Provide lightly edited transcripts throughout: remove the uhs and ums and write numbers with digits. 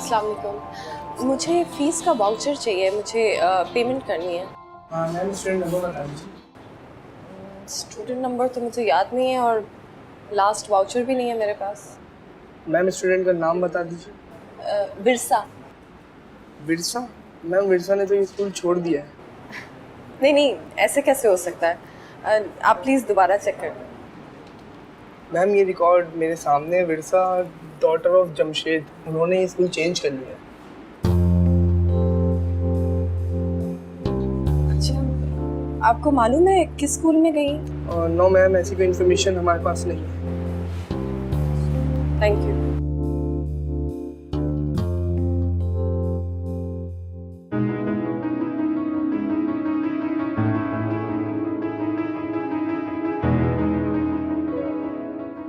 अस्सलाम वालेकुम। मुझे फ़ीस का वाउचर चाहिए, मुझे पेमेंट करनी है। हाँ मैम, स्टूडेंट नंबर बता दीजिए। स्टूडेंट नंबर तो मुझे याद नहीं है और लास्ट वाउचर भी नहीं है मेरे पास। मैम स्टूडेंट का नाम बता दीजिए। विरसा। विरसा? मैम विरसा ने तो ये स्कूल छोड़ दिया है। नहीं नहीं, ऐसे कैसे हो सकता है? आप प्लीज़ दोबारा चेक कर लो। मैम ये रिकॉर्ड मेरे सामने है। विरसा डॉटर ऑफ जमशेद, उन्होंने ये स्कूल चेंज कर लिया है। अच्छा, आपको मालूम है किस स्कूल में गई? नो मैम, ऐसी कोई इन्फॉर्मेशन हमारे पास नहीं है। Thank you.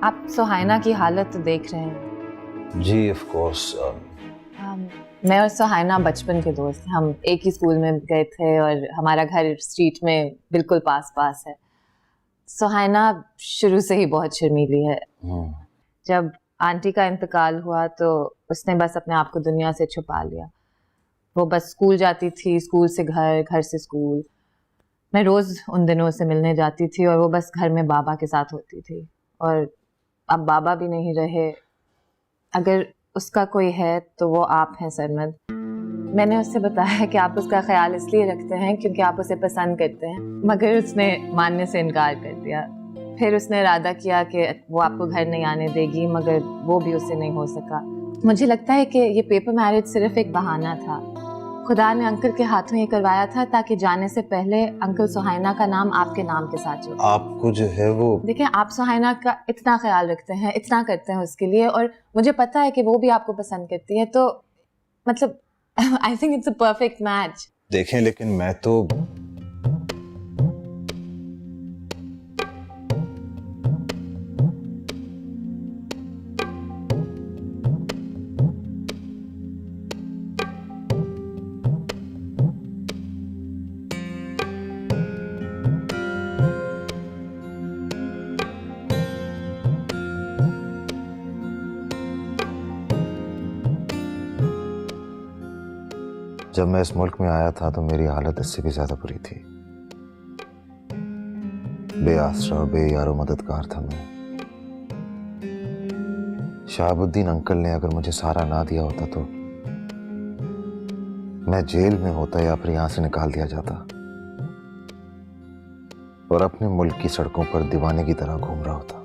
आप सुहाइना की हालत तो देख रहे हैं। जी ऑफ कोर्स। मैं और सुहाइना बचपन के दोस्त हैं। हम एक ही स्कूल में गए थे और हमारा घर स्ट्रीट में बिल्कुल पास पास है। सुहाइना शुरू से ही बहुत शर्मीली है। जब आंटी का इंतकाल हुआ तो उसने बस अपने आप को दुनिया से छुपा लिया। वो बस स्कूल जाती थी, स्कूल से घर, घर से स्कूल। मैं रोज़ उन दिनों से मिलने जाती थी और वो बस घर में बाबा के साथ होती थी। और अब बाबा भी नहीं रहे। अगर उसका कोई है तो वो आप हैं सरमद। मैंने उससे बताया कि आप उसका ख्याल इसलिए रखते हैं क्योंकि आप उसे पसंद करते हैं, मगर उसने मानने से इनकार कर दिया। फिर उसने इरादा किया कि वो आपको घर नहीं आने देगी, मगर वो भी उससे नहीं हो सका। मुझे लगता है कि ये पेपर मैरिज सिर्फ एक बहाना था। खुदा ने अंकल के हाथों ये करवाया था ताकि जाने से पहले अंकल सुहाइना का नाम आपके नाम के साथ जुड़े। आपको जो है वो देखिए, आप सुहाइना का इतना ख्याल रखते हैं, इतना करते हैं उसके लिए, और मुझे पता है कि वो भी आपको पसंद करती है, तो मतलब I think it's a perfect match. देखें, लेकिन मैं तो जब मैं इस मुल्क में आया था तो मेरी हालत इससे भी ज्यादा बुरी थी। बेआसरा और बेयारो मददगार था मैं। शहाबुद्दीन अंकल ने अगर मुझे सहारा ना दिया होता तो मैं जेल में होता या फिर यहां से निकाल दिया जाता और अपने मुल्क की सड़कों पर दीवाने की तरह घूम रहा होता।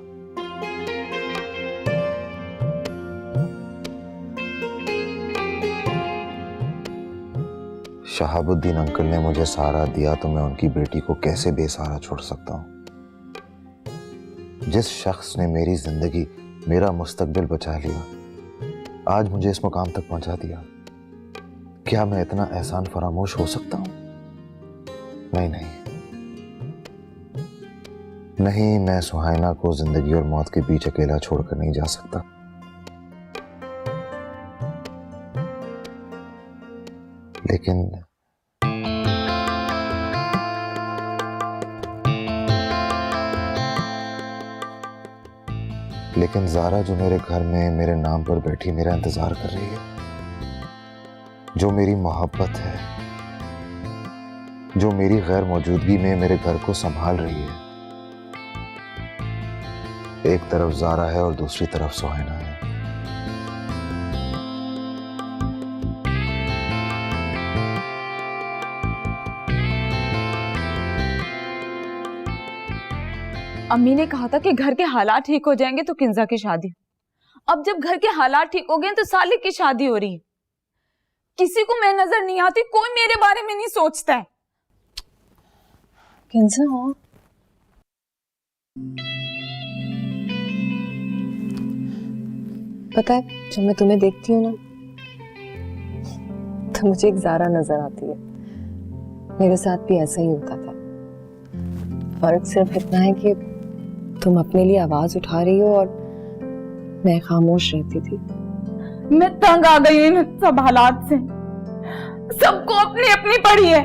शहाबुद्दीन अंकल ने मुझे सहारा दिया तो मैं उनकी बेटी को कैसे बेसहारा छोड़ सकता हूं? जिस शख्स ने मेरी जिंदगी, मेरा मुस्तकबिल बचा लिया, आज मुझे इस मुकाम तक पहुंचा दिया, क्या मैं इतना एहसान फरामोश हो सकता हूं? नहीं नहीं नहीं, मैं सुहाइना को जिंदगी और मौत के बीच अकेला छोड़कर नहीं जा सकता। लेकिन ज़ारा जो मेरे घर में मेरे नाम पर बैठी मेरा इंतजार कर रही है, जो मेरी मोहब्बत है, जो मेरी गैर मौजूदगी में मेरे घर को संभाल रही है, एक तरफ ज़ारा है और दूसरी तरफ सुहाइना है। अम्मी ने कहा था कि घर के हालात ठीक हो जाएंगे तो किंजा की शादी। अब जब घर के हालात ठीक हो गए तो सालिक की शादी हो रही है। किसी को मैं नजर नहीं आती, कोई मेरे बारे में नहीं सोचता है। किंजा, पता है जब मैं तुम्हें देखती हूँ ना तो मुझे एक ज़ारा नजर आती है। मेरे साथ भी ऐसा ही होता था। फर्क सिर्फ इतना है कि तुम अपने लिए आवाज उठा रही हो और मैं खामोश रहती थी। मैं तंग आ गई इन सब हालात से। सबको अपनी अपनी पड़ी है,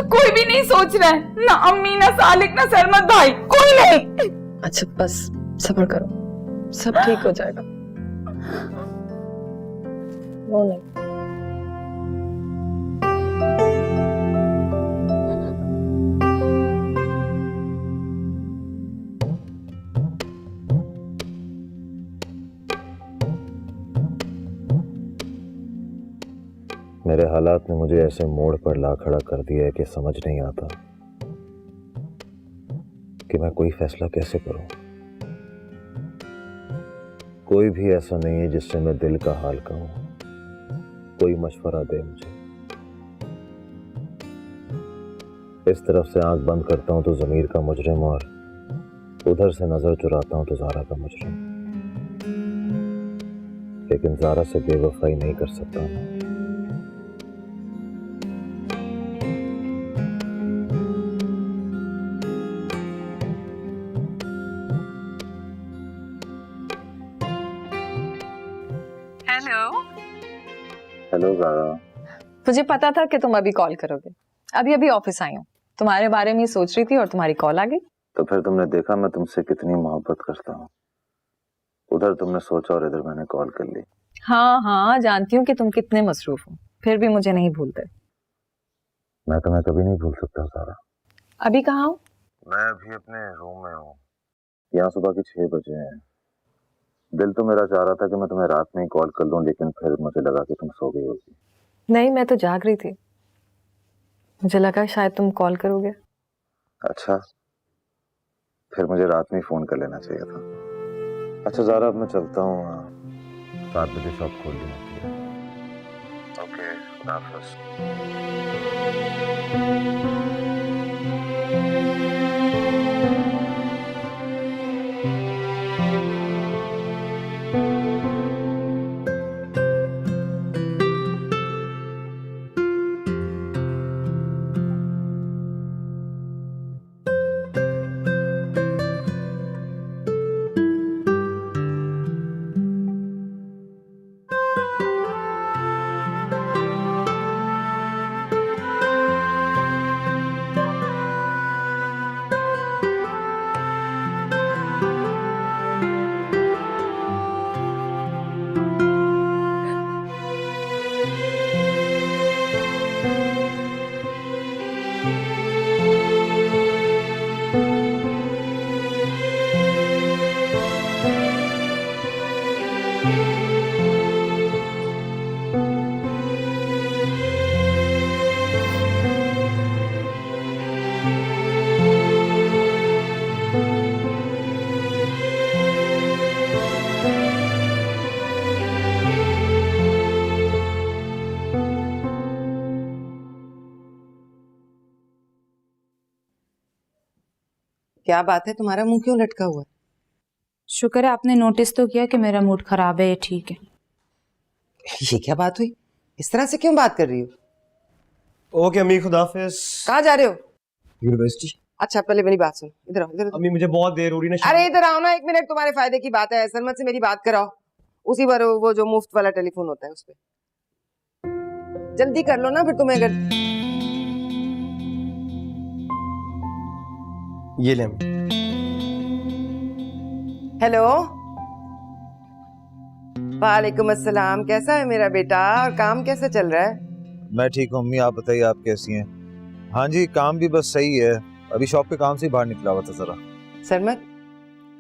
कोई भी नहीं सोच रहा है, ना अम्मी, ना सालिक, ना सरमद भाई, कोई नहीं। अच्छा बस सब्र करो, सब ठीक हो जाएगा। नो नहीं। मेरे हालात ने मुझे ऐसे मोड़ पर ला खड़ा कर दिया है कि समझ नहीं आता कि मैं कोई फैसला कैसे करूं। कोई भी ऐसा नहीं है जिससे मैं दिल का हाल कहूं, कोई मशवरा दे मुझे। इस तरफ से आंख बंद करता हूं तो जमीर का मुजरिम, और उधर से नजर चुराता हूं तो जारा का मुजरिम। लेकिन जारा से बेवफाई नहीं कर सकता मैं। हेलो। हेलो जारा। मुझे पता था कि तुम अभी कॉल करोगे। अभी अभी ऑफिस आई हूँ, तुम्हारे बारे में ही सोच रही थी और तुम्हारी कॉल आ गई। तो फिर तुमने देखा मैं तुमसे कितनी मोहब्बत करता हूँ। उधर तुमने सोचा और इधर मैंने कॉल कर ली। हाँ हाँ, जानती हूँ कि तुम कितने मसरूफ हो, फिर भी मुझे नहीं भूलते। मैं तुम्हें कभी नहीं भूल सकता सारा। अभी कहाँ हो? मैं अभी अपने रूम में हूँ। यहाँ सुबह के 6 बजे हैं। दिल तो मेरा चाह रहा था कि मैं तुम्हें रात में ही कॉल कर लूँ, लेकिन फिर मुझे लगा कि तुम सो गई होगी। नहीं, मैं तो जाग रही थी, मुझे लगा शायद तुम कॉल करोगे। अच्छा, फिर मुझे रात में ही फोन कर लेना चाहिए था। अच्छा ज़ारा, अब मैं चलता हूँ, 7 बजे शॉप खोल दी होती है। ओके, खुदा हाफ़िज़। क्या बात है, तुम्हारा मुंह क्यों लटका हुआ है? शुक्र है आपने नोटिस तो किया कि मेरा मूड खराब है। ये ठीक है। ये क्या बात हुई? इस तरह से क्यों बात कर रही हो? ओके अम्मी, खुदा हाफिज। कहाँ जा रहे हो? यूनिवर्सिटी। अच्छा पहले मेरी बात सुनो, इधर आओ, इधर आओ। अम्मी मुझे बहुत देर हो रही है। अरे इधर आओ ना, 1 मिनट, तुम्हारे फायदे की बात है। सरमत से मेरी बात कराओ, उसी पर वो जो मुफ्त वाला टेलीफोन होता है उस पे। जल्दी कर लो ना, फिर तुम्हें अगर ये ले अम्मी। हेलो, वालेकुम अस्सलाम। कैसा है मेरा बेटा, और काम कैसा चल रहा है? मैं ठीक हूँ अम्मी, आप बताइए आप कैसी हैं? हाँ जी, काम भी बस सही है। अभी शॉप के काम से ही बाहर निकला हुआ था ज़रा। सरमत,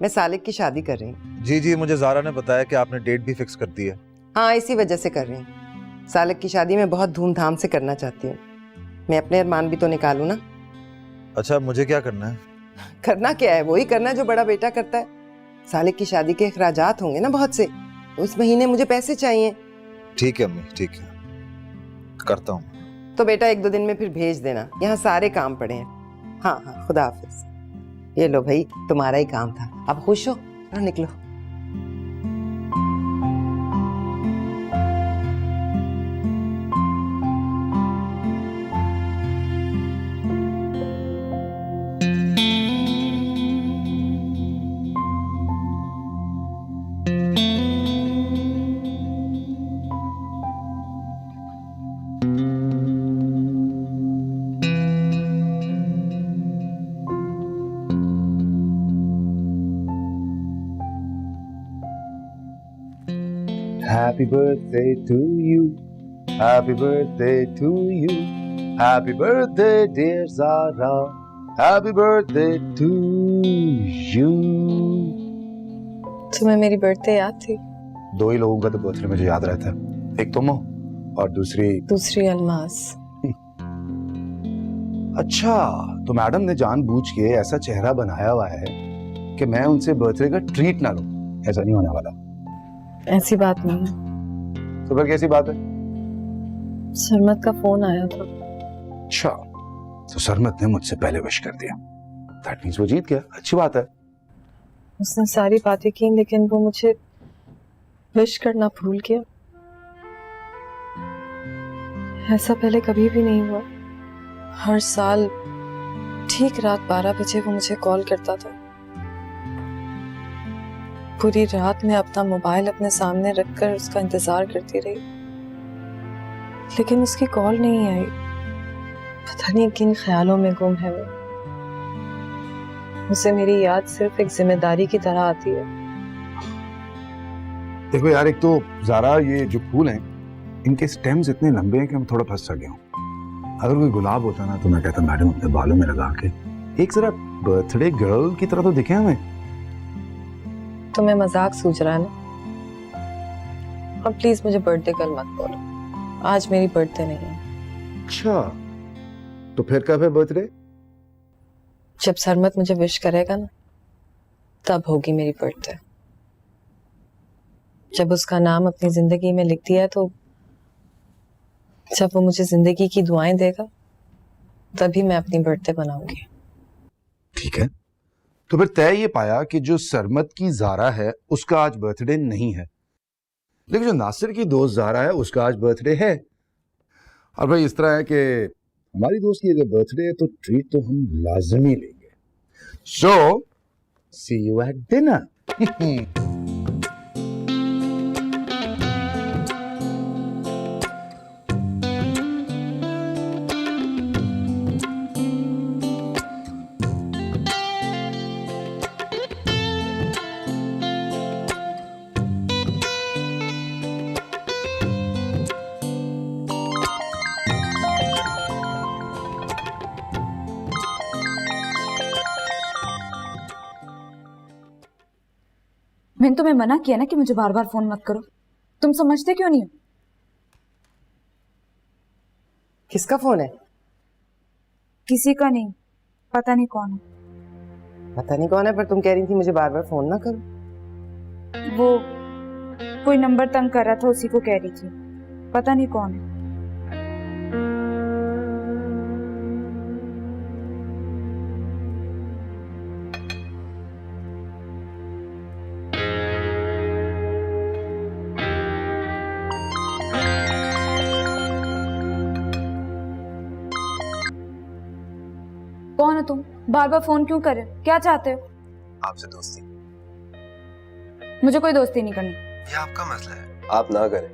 मैं सालिक की शादी कर रही हूँ। जी जी, मुझे ज़ारा ने बताया कि आपने डेट भी फिक्स कर दी है। हाँ, इसी वजह से कर रही हूँ। सालिक की शादी मैं बहुत धूमधाम से करना चाहती हूँ। मैं अपने अरमान भी तो निकालूं ना। अच्छा, मुझे क्या करना है? करना क्या है, वही करना जो बड़ा बेटा करता है। सालिक की शादी के अखराजात होंगे ना बहुत से, उस महीने मुझे पैसे चाहिए। ठीक है अम्मी, ठीक है, करता हूँ। तो बेटा 1-2 दिन में फिर भेज देना, यहाँ सारे काम पड़े हैं। हाँ हाँ, खुदा हाफिज। ये लो भाई, तुम्हारा ही काम था। अब खुश हो, चलो निकलो। Happy birthday to you. Happy birthday to you. Happy birthday dear Zara. Happy birthday to you. तुम्हें मेरी बर्थडे याद थी? दो ही लोगों का तो बर्थडे मुझे याद रहता है, एक तुम हो और दूसरी अलमास। अच्छा, तो मैडम ने जानबूझ के ऐसा चेहरा बनाया हुआ है कि मैं उनसे बर्थडे का ट्रीट ना लूं। ऐसा नहीं होने वाला। ऐसी बात नहीं है। तो फिर कैसी बात है? सरमत का फोन आया था। अच्छा, तो सरमत ने मुझसे पहले विश कर दिया। दैट मींस वो जीत गया। अच्छी बात है। उसने सारी बातें की लेकिन वो मुझे विश करना भूल गया। ऐसा पहले कभी भी नहीं हुआ। हर साल ठीक रात 12 बजे वो मुझे कॉल करता था। पूरी रात मैं अपना मोबाइल अपने सामने रखकर उसका इंतजार करती रही, लेकिन उसकी कॉल नहीं आई। पता नहीं किन ख्यालों में गुम है वो। उसे मेरी याद सिर्फ एक जिम्मेदारी की तरह आती है। देखो यार, एक तो ज़ारा ये जो फूल हैं, इनके स्टेम्स इतने लंबे हैं कि मैं थोड़ा फंस सा गया हूँ। अगर कोई गुलाब होता ना तो मैं कहता मैडम अपने बालों में लगा के एक जरा बर्थडे गर्ल की तरह तो दिखे हमें। तुम्हें मजाक सूझ रहा है ना? और प्लीज मुझे बर्थडे कल मत बोलो, आज मेरी बर्थडे नहीं है। अच्छा, तो फिर कब है बर्थडे? जब सरमत मुझे विश करेगा ना, तब होगी मेरी बर्थडे। जब उसका नाम अपनी जिंदगी में लिख दिया है, तो जब वो मुझे जिंदगी की दुआएं देगा, तभी मैं अपनी बर्थडे बनाऊंगी। ठीक है, तो फिर तय ये पाया कि जो सरमत की ज़ारा है उसका आज बर्थडे नहीं है, लेकिन जो नासिर की दोस्त ज़ारा है उसका आज बर्थडे है। और भाई इस तरह है कि हमारी दोस्त की अगर बर्थडे है तो ट्रीट तो हम लाजमी लेंगे। सो सी यू एट डिनर। मैंने तुम्हें मना किया ना कि मुझे बार बार फोन मत करो। तुम समझते क्यों नहीं हो? किसका फोन है? किसी का नहीं, पता नहीं कौन है। पता नहीं कौन है, पर तुम कह रही थी मुझे बार बार फोन ना करो। वो कोई नंबर तंग कर रहा था, उसी को कह रही थी। पता नहीं कौन है। कौन हो तुम? बार बार फोन क्यों कर रहे हो? क्या चाहते हो? आपसे दोस्ती। मुझे कोई दोस्ती नहीं करनी। ये आपका मसला है, आप ना करें,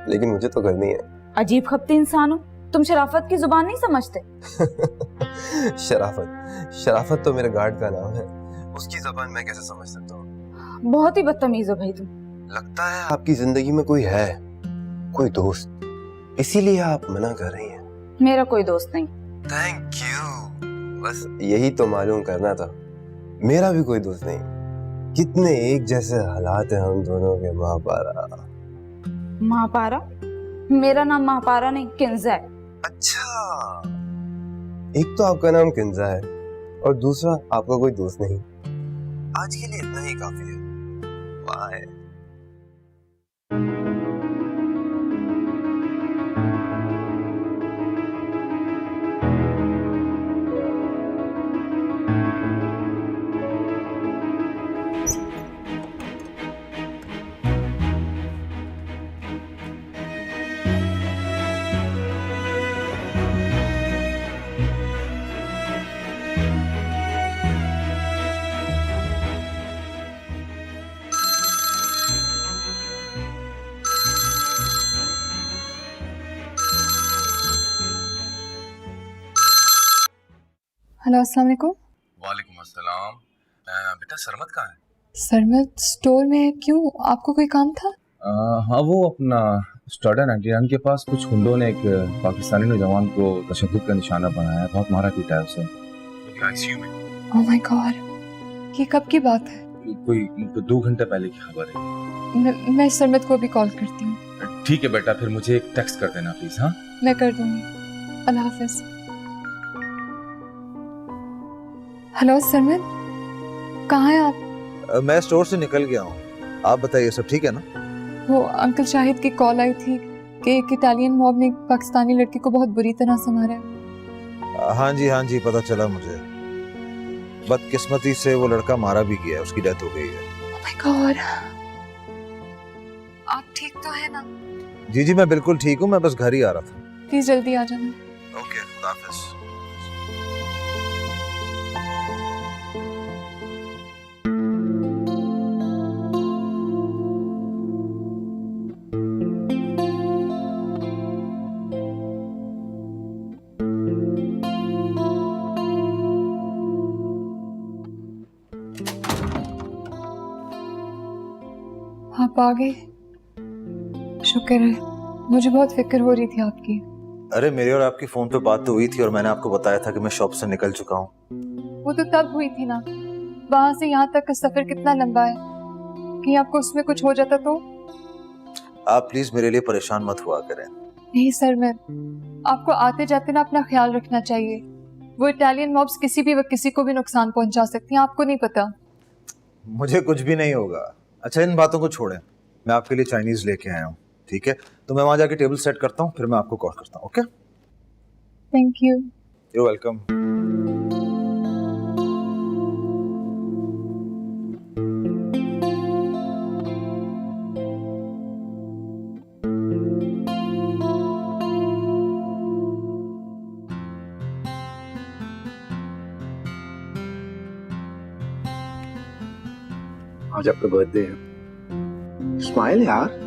लेकिन मुझे तो करनी है। अजीब खपती इंसान हो तुम। शराफत की जुबान नहीं समझते? शराफत तो मेरे गार्ड का नाम है, उसकी जुबान मैं कैसे समझ सकता हूँ? बहुत ही बदतमीज हो भाई तुम। लगता है आपकी जिंदगी में कोई है, कोई दोस्त, इसीलिए आप मना कर रही हैं। मेरा कोई दोस्त नहीं। थैंक यू, बस यही तो मालूम करना था। मेरा भी कोई दोस्त नहीं। कितने एक जैसे हालात हैं हम दोनों के। महापारा। महापारा? मेरा नाम महापारा नहीं, किंजा है। अच्छा, एक तो आपका नाम किंजा है और दूसरा आपका कोई दोस्त नहीं। आज के लिए इतना ही काफी है। बाय। हेलो, अस्सलाम वालेकुम। वालेकुम अस्सलाम। बेटा सरमत कहाँ है? सरमत स्टोर में है। क्यों, आपको कोई काम था? हाँ, वो अपना स्टर्डन 99 के पास कुछ गुंडों ने एक पाकिस्तानी नौजवान को तशद्दुद का निशाना बनाया है, बहुत मारा पीटा है उसे। आईसीयू में। ओह माय गॉड, ये कब की बात है? कोई 2 घंटे पहले की खबर है। मैं सरमत को भी कॉल करती हूँ। ठीक है बेटा, फिर मुझे एक टेक्स्ट कर देना प्लीज। हाँ, मैं कर दूंगी। अल्लाह हाफिज। हेलो सरमत, कहाँ हैं आप? मैं स्टोर से निकल गया हूँ, आप बताइए सब ठीक है ना? वो अंकल शाहिद की कॉल आई थी कि एक इटालियन मॉब ने एक पाकिस्तानी लड़की को बहुत बुरी तरह से मारा है। हाँ जी, पता चला मुझे। बदकिस्मती से वो लड़का मारा भी गया है, उसकी डेथ हो गई है। ओह माय गॉड, आप ठीक तो है ना? जी, मैं बिल्कुल ठीक हूँ, मैं बस घर ही आ रहा था। प्लीज जल्दी आ जाना। ओके, खुदा हाफिज। आप आ गए, शुक्र है। मुझे बहुत फिक्र हो रही थी आपकी। अरे मेरी और आपकी फोन पे बात तो हुई थी और मैंने आपको बताया था कि मैं शॉप से निकल चुका हूँ। वो तो तब हुई थी ना, वहां से यहाँ तक का सफर कितना लंबा है, कि आपको उसमें कुछ हो जाता तो? आप प्लीज मेरे लिए परेशान मत हुआ करें। नहीं सर, मैं आपको आते जाते ना अपना ख्याल रखना चाहिए। वो इटालियन मॉब्स किसी भी वक्त किसी को भी नुकसान पहुंचा सकती हैं, आपको नहीं पता। मुझे कुछ भी नहीं होगा। अच्छा, इन बातों को छोड़ें, मैं आपके लिए चाइनीज लेके आया हूँ, ठीक है? तो मैं वहां जाके टेबल सेट करता हूँ, फिर मैं आपको कॉल करता हूँ। Okay, thank you. You welcome. आज आपका बर्थडे है, स्माइल यार।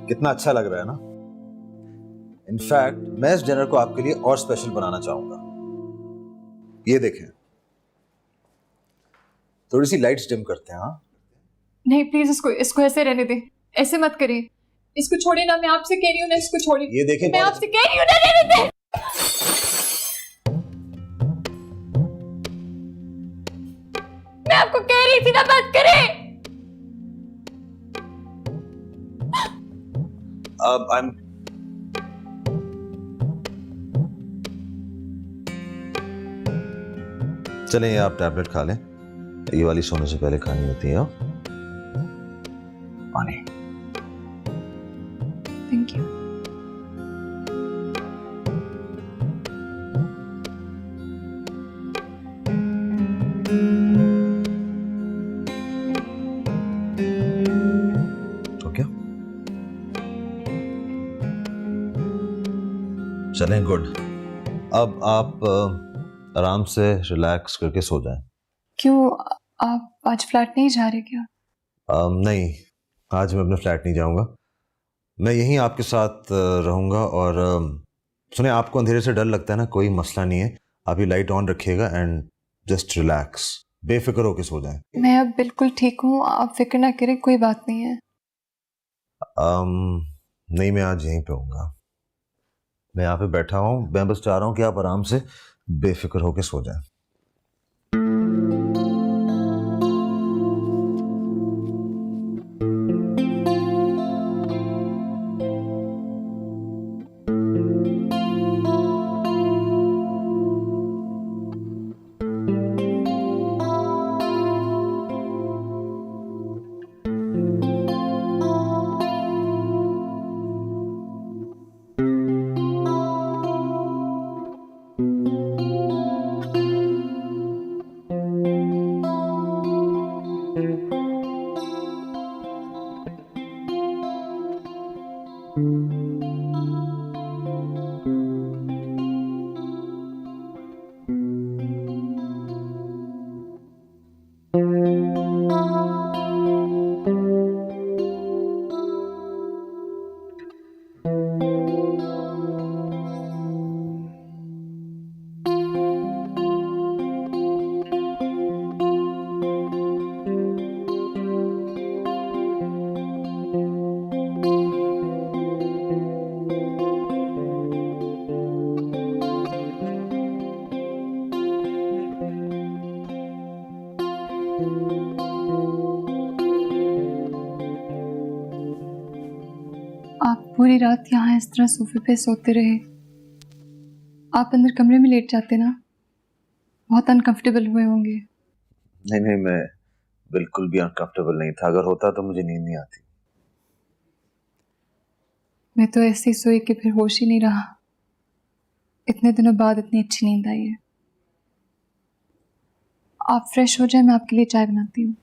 कितना अच्छा लग रहा है ना? इनफैक्ट मैं इस डिनर को आपके लिए और स्पेशल बनाना चाहूंगा। ये देखें, थोड़ी सी लाइट्स डिम करते हैं। हाँ, नहीं प्लीज, इसको ऐसे रहने दे, ऐसे मत करिए। इसको छोड़िए ना, मैं आपसे कह रही हूँ ना, इसको छोड़िए। ये देखें, मैं आपसे कह रही हूँ ना, रहने दे। मैं आपको कह रही थी ना, मत करें। अब I'm चलें, आप टैबलेट खा लें, ये वाली सोने से पहले खानी होती है। पानी। Thank you. ओके, चलें, गुड। अब आप आराम से रिलैक्स करके सो जाएं। क्यों, आप आज फ्लैट नहीं जा रहे क्या? नहीं, आज मैं अपने फ्लैट नहीं जाऊंगा। मैं यहीं आपके साथ रहूँगा। और सुने, आपको अंधेरे से डर लगता है ना, कोई मसला नहीं है। आप ये लाइट ऑन रखिएगा एंड जस्ट रिलैक्स, बेफिक्र होके सो जाएं। मैं अब बिल्कुल ठीक हूँ, आप फिक्र ना करें, कोई बात नहीं है। नहीं, मैं आज यहीं पे हूँगा। मैं यहाँ पे बैठा हूँ, मैं बस चाह रहा हूँ कि आप आराम से बेफिक्र होके सो जाएं। आप पूरी रात यहाँ इस तरह सोफे पे सोते रहे। आप अंदर कमरे में लेट जाते ना, बहुत अनकंफर्टेबल हुए होंगे। नहीं नहीं, मैं बिल्कुल भी अनकंफर्टेबल नहीं था। अगर होता तो मुझे नींद नहीं आती। मैं तो ऐसे ही सोई कि फिर होश ही नहीं रहा। इतने दिनों बाद इतनी अच्छी नींद आई है। आप फ्रेश हो जाए, मैं आपके लिए चाय बनाती हूँ।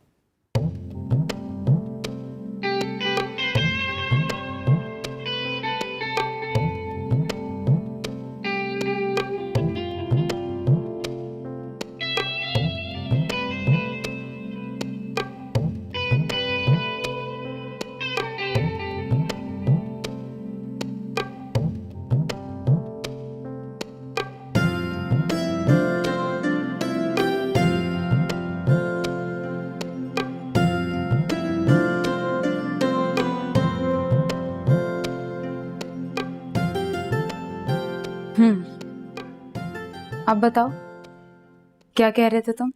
अब बताओ, क्या कह रहे थे तुम?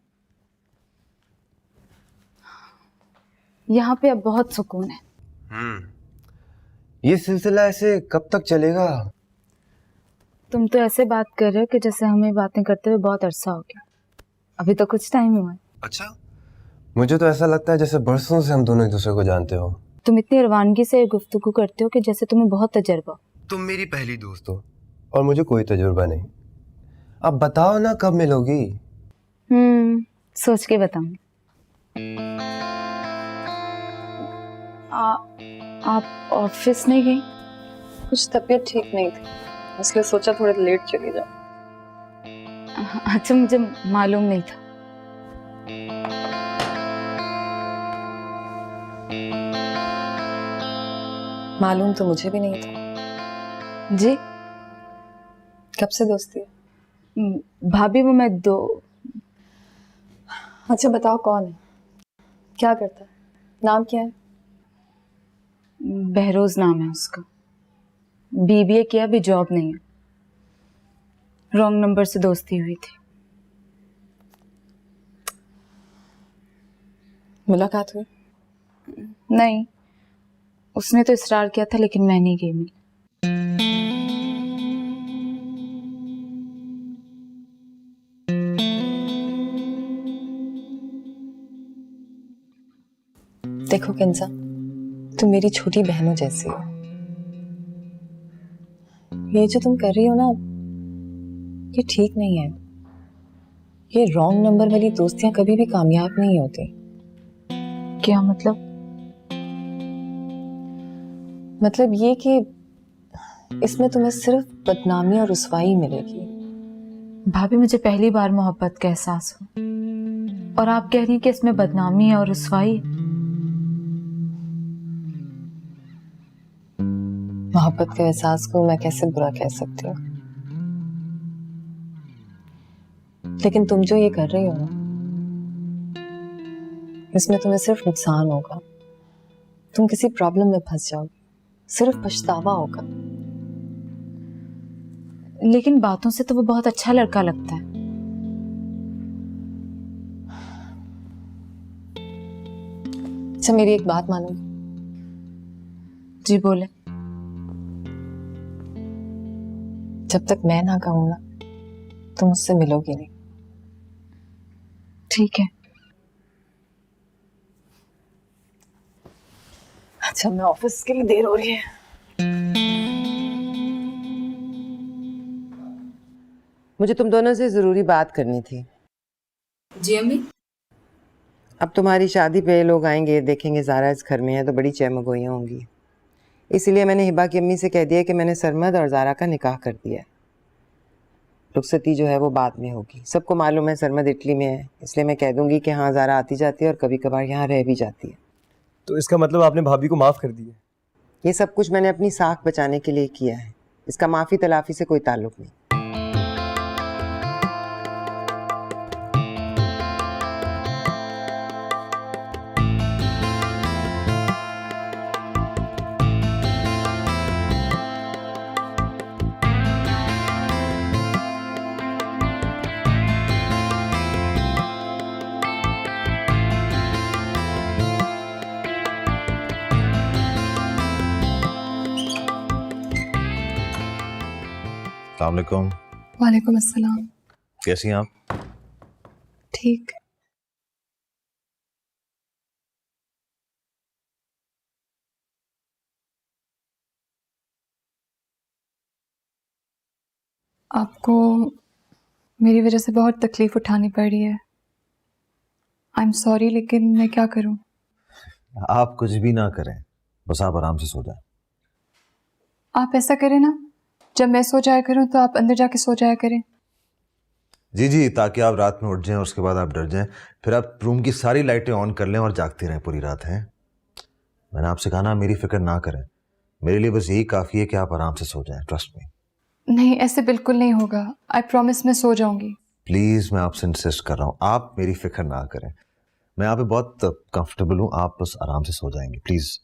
यहाँ पे अब बहुत सुकून है। ये सिलसिला ऐसे कब तक चलेगा? तुम तो ऐसे बात कर रहे हो कि जैसे हमें बातें करते हुए बहुत अरसा हो गया। अभी तो कुछ टाइम हुआ है। अच्छा, मुझे तो ऐसा लगता है जैसे बरसों से हम दोनों एक दूसरे को जानते हो। तुम इतनी रवानगी से गुफ्तगू करते हो कि जैसे तुम्हें बहुत तजर्बा हो। तुम मेरी पहली दोस्त हो और मुझे कोई तजुर्बा नहीं। अब बताओ ना, कब मिलोगी? सोच के बताऊंगी। आप ऑफिस नहीं गई? कुछ तबीयत ठीक नहीं थी, इसलिए सोचा थोड़ा लेट चली जाऊं। अच्छा, मुझे मालूम नहीं था। मालूम तो मुझे भी नहीं था। जी, कब से दोस्ती है? भाभी वो मैं दो। अच्छा बताओ, कौन है, क्या करता है, नाम क्या है? बहरोज नाम है उसका। बीबीए किया, अभी जॉब नहीं है। रॉन्ग नंबर से दोस्ती हुई थी। मुलाकात हुई? नहीं, उसने तो इसरार किया था लेकिन मैं नहीं गई मिली। देखो किंजा, तुम मेरी छोटी बहनों जैसी हो। ये जो तुम कर रही हो ना, ये ठीक नहीं है। ये रॉन्ग नंबर वाली दोस्तियां कभी भी कामयाब नहीं होती। क्या मतलब? मतलब ये कि इसमें तुम्हें सिर्फ बदनामी और रुसवाई मिलेगी। भाभी, मुझे पहली बार मोहब्बत का एहसास हो और आप कह रही हैं कि इसमें बदनामी और रुसवाई। मोहब्बत के एहसास को मैं कैसे बुरा कह सकती हूँ, लेकिन तुम जो ये कर रही हो ना, इसमें तुम्हें सिर्फ नुकसान होगा। तुम किसी प्रॉब्लम में फंस जाओगे, सिर्फ पछतावा होगा। लेकिन बातों से तो वो बहुत अच्छा लड़का लगता है। अच्छा, मेरी एक बात मानोगी? जी बोले। जब तक मैं ना कहूँ ना, तुम मुझसे मिलोगी नहीं। ठीक है। अच्छा, मैं ऑफिस के लिए देर हो रही है। मुझे तुम दोनों से जरूरी बात करनी थी। जी अम्मी। अब तुम्हारी शादी पे लोग आएंगे, देखेंगे ज़ारा इस घर में है तो बड़ी चहमगोइयाँ होंगी। इसलिए मैंने हिबा की अम्मी से कह दिया कि मैंने सरमद और ज़ारा का निकाह कर दिया है। रुखसती जो है वो बाद में होगी। सबको मालूम है सरमद इटली में है, इसलिए मैं कह दूंगी कि हाँ ज़ारा आती जाती है और कभी कभार यहाँ रह भी जाती है। तो इसका मतलब आपने भाभी को माफ़ कर दिया? ये सब कुछ मैंने अपनी साख बचाने के लिए किया है। इसका माफ़ी तलाफ़ी से कोई ताल्लुक नहीं। अस्सलाम वालेकुम। वालेकुम अस्सलाम। कैसी हैं आप? ठीक। आपको मेरी वजह से बहुत तकलीफ उठानी पड़ रही है। आई एम सॉरी, लेकिन मैं क्या करूं? आप कुछ भी ना करें, बस आप आराम से सो जाएं। आप ऐसा करें ना, जब मैं सो जाया करूं तो आप अंदर जाके सो जाया करें। जी जी, ताकि आप रात में उठ जाएं और उसके बाद आप डर जाएं, फिर आप रूम की सारी लाइटें ऑन कर लें और जागते रहें पूरी रात। हैं, मैंने आपसे कहा ना मेरी फिक्र ना करें। मेरे लिए बस यही काफ़ी है कि आप आराम से सो जाएं, ट्रस्ट मी। नहीं, ऐसे बिल्कुल नहीं होगा। आई प्रॉमिस मैं सो जाऊंगी। प्लीज़, मैं आपसे इंसिस्ट कर रहा हूँ, आप मेरी फिक्र ना करें। मैं यहाँ पे बहुत कंफर्टेबल हूँ, आप बस आराम से सो जाएंगे, प्लीज़।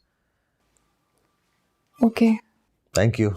ओके। Thank you.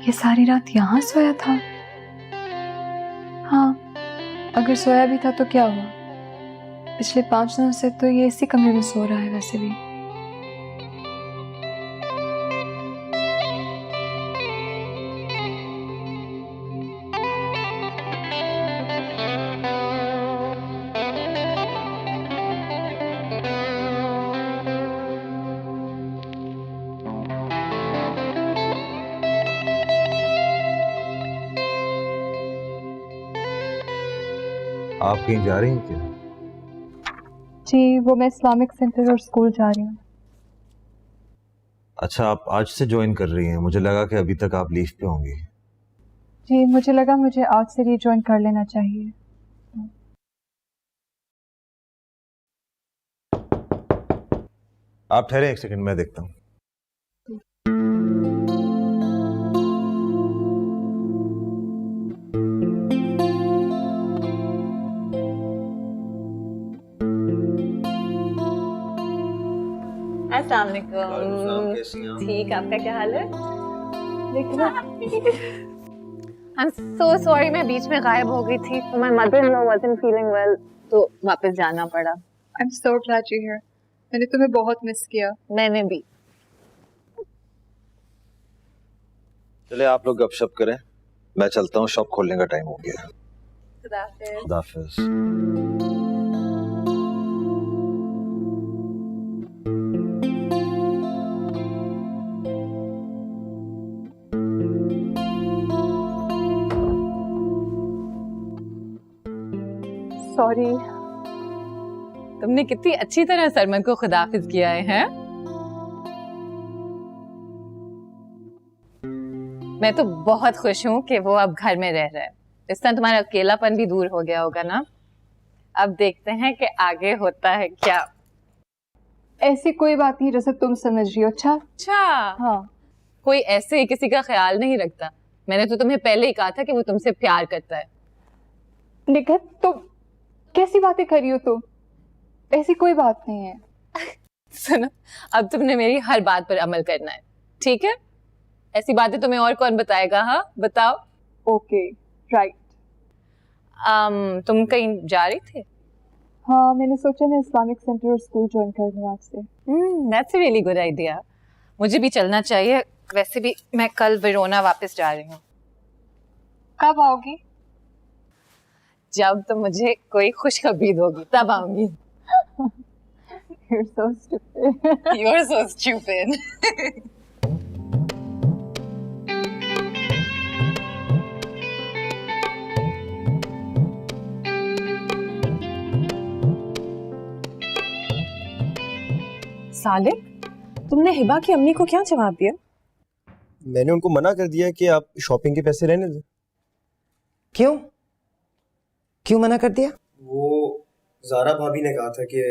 ये सारी रात यहाँ सोया था? हाँ, अगर सोया भी था तो क्या हुआ? पिछले 5 दिनों से तो ये इसी कमरे में सो रहा है वैसे भी। आप कहीं जा रही हैं क्या? जी, वो मैं इस्लामिक सेंटर और स्कूल जा रही हूँ। अच्छा, आप आज से ज्वाइन कर रही हैं। मुझे लगा कि अभी तक आप लीव पे होंगी। जी, मुझे लगा मुझे आज से रीजॉइन कर लेना चाहिए। आप ठहरे एक सेकंड, मैं देखता हूँ। अस्सलाम वालेकुम। ठीक, आपका क्या हाल है? I'm so sorry, मैं बीच में गायब हो गई थी। तो my mother-in-law wasn't feeling well, तो वापस जाना पड़ा। I'm so glad you're here. मैंने तुम्हें बहुत मिस किया। मैंने भी। चले आप लोग गपशप करें, मैं चलता हूँ, शॉप खोलने का टाइम हो गया। खुदा हाफिज। खुदा हाफिज। सॉरी। तुमने कितनी अच्छी तरह सरमन को खुदाफिज किया है? मैं तो बहुत खुश हूँ कि वो अब घर में रह रहा है। इस तरह तुम्हारा अकेलापन भी दूर हो गया होगा ना। अब देखते हैं कि आगे होता है क्या। ऐसी कोई बात नहीं जैसे तुम समझ रही हो। अच्छा, हाँ, कोई ऐसे ही किसी का ख्याल नहीं रखता। मैंने तो तुम्हें पहले ही कहा था कि वो तुमसे प्यार करता है। निखत, तो कैसी बातें कर रही हो तुम? ऐसी कोई बात नहीं है। सुनो, अब तुमने मेरी हर बात पर अमल करना है, ठीक है? ऐसी बातें तुम्हें और कौन बताएगा? हाँ, बताओ। Okay, right. तुम कहीं जा रही थी? हाँ, मैंने सोचा मैं इस्लामिक सेंटर और स्कूल ज्वाइन कर लूँ आज से। That's a really good idea. मुझे भी चलना चाहिए। वैसे भी मैं कल वेरोना वापस जा रही हूँ। कब आओगी? जब तो मुझे कोई खुशखबरी दोगी तब आऊंगी। You're so stupid. You're so stupid. Salik, तुमने हिबा की अम्मी को क्या जवाब दिया? मैंने उनको मना कर दिया कि आप शॉपिंग के पैसे रहने दें। क्यों क्यों मना कर दिया? वो ज़ारा भाभी ने कहा था कि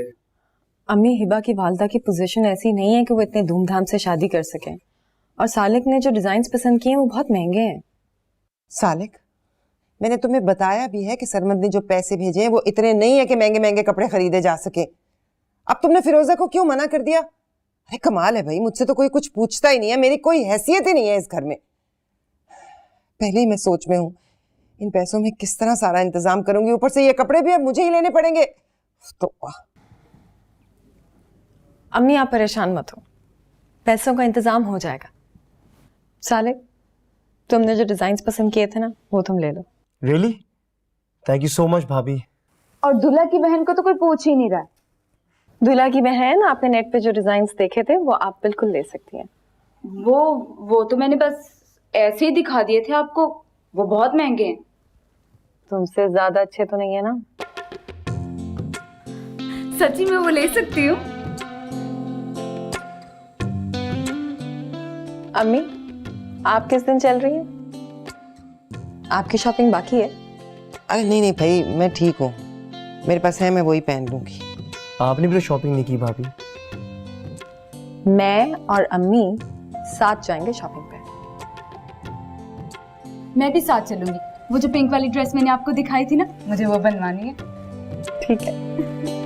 अम्मी, हिबा की वालदा की पोजीशन ऐसी नहीं है कि वो इतने धूमधाम से शादी कर सकें, और सालिक ने जो डिजाइन्स पसंद किए हैं वो बहुत महंगे हैं। सालिक, मैंने तुम्हें बताया भी है कि सरमद ने जो पैसे भेजे हैं वो इतने नहीं है कि महंगे महंगे कपड़े खरीदे जा सके। अब तुमने फिरोजा को क्यों मना कर दिया? अरे कमाल है भाई, मुझसे तो कोई कुछ पूछता ही नहीं है, मेरी कोई हैसियत ही नहीं है इस घर में। पहले ही मैं सोच में हूँ इन पैसों में किस तरह सारा इंतजाम करूंगी, ऊपर से ये कपड़े भी अब मुझे ही लेने पड़ेंगे। तो अम्मी, आप परेशान मत हो, पैसों का इंतजाम हो जाएगा। सालिक, तुमने जो डिजाइन्स पसंद किए थे ना, वो तुम ले लो। Really? Thank you so much भाभी। और दूल्हा की बहन को तो कोई पूछ ही नहीं रहा। दूल्हा की बहन, आपने नेट पे जो डिजाइन्स देखे थे वो आप बिल्कुल ले सकती हैं। वो तो मैंने बस ऐसे ही दिखा दिए थे आपको, वो बहुत महंगे हैं। तुमसे ज्यादा अच्छे तो नहीं है ना? सच्ची में वो ले सकती हूँ। अम्मी, आप किस दिन चल रही हैं? आपकी शॉपिंग बाकी है? अरे नहीं नहीं भाई, मैं ठीक हूँ, मेरे पास है, मैं वही पहन लूंगी। आपने भी तो शॉपिंग नहीं की भाभी। मैं और अम्मी साथ जाएंगे शॉपिंग पे। मैं भी साथ चलूंगी। वो जो पिंक वाली ड्रेस मैंने आपको दिखाई थी ना, मुझे वो बनवानी है। ठीक है।